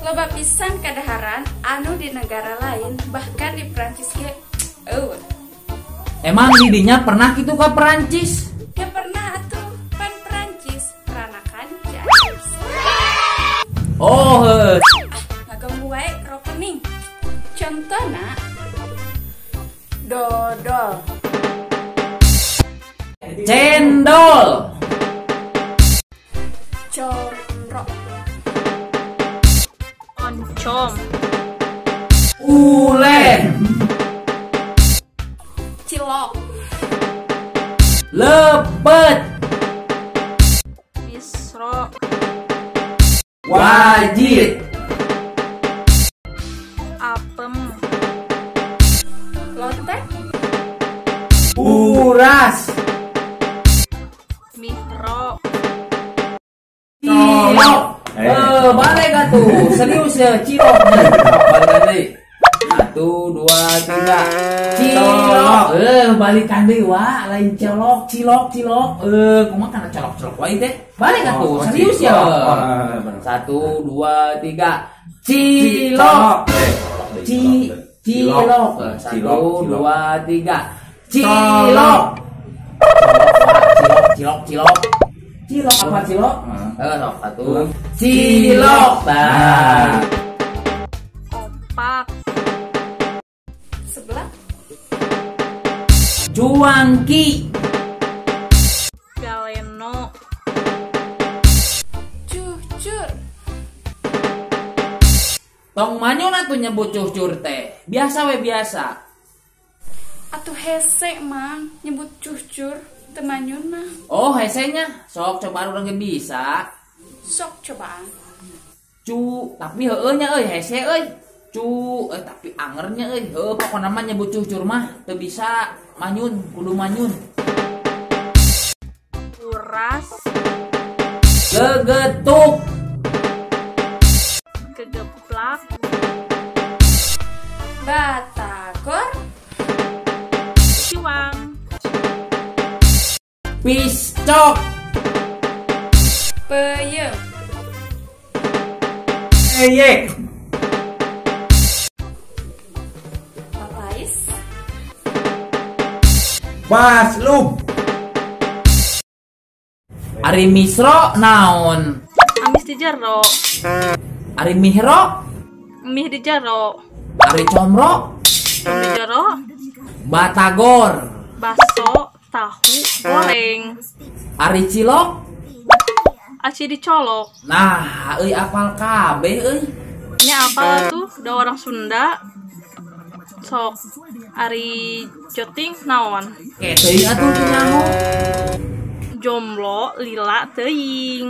Loba pisan kadaharan anu di negara lain bahkan di Perancis ge. Emang didinya pernah gitu ke Perancis? Ya pernah atuh, pan Perancis peranakan James. Oh, Ngaganggu wae rokening. Contohna dodol, cendol, conro, oncom, ulen, cilok, lepet, misro, wajit, apem, lotek, uras, mihro, cilok. Balik gak tuh? Serius ya, cilok. Balik nih. 1, 2, 3. Cilok. Balikan deh, wa. Lain cilok, cilok. Kumaha kana colok-colok wae teh. Balik gak tuh? Serius ya. 1, 2, 3. Cilok. Cilok. 1, 2, 3. Cilok. Cilok. Cilok apa cilok? Sok 1. Cilok. opak, sebelah, Cuangki. galeno, cucur, Tong manyun atuh nyebut cucur teh. Biasa we biasa. atuh hese mang nyebut cucur temanyun mah. Oh, hesenya. Sok coba urang ge bisa. Sok cobaan. Tapi heueuh nya euy hese euy. Tapi angernya euy. Heueuh pokona mah nyebut cucur mah teu bisa manyun, kudu manyun. uras, Gegetuk. kegeplak, Batagor, ciwang, Piscok. peyem, Eyek. papais, Baslum. Ari misro naon? amis di jero, Ari mihro? mih di jero, Ari comro? di jero, Batagor. baso, tahu, goreng, Ari cilok? aci dicolok. Nah, euy apal kabeh euy. Ini apa tuh? Da orang Sunda. Sok Ari Joting naon? Teuing atuh teu nyaho. Jomblo lila teuing.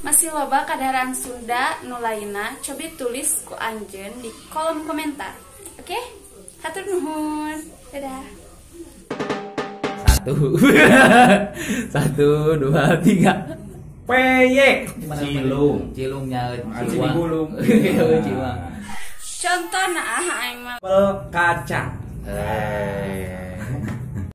masih loba kadaharan Sunda nu lainna cobi tulis ku anjeun di kolom komentar. Oke? Hatur nuhun. Dadah. 1 1, 2, 3. Peyek. Cilungnya Cilung. Ciwang. Contohna aing mah Pel kacang.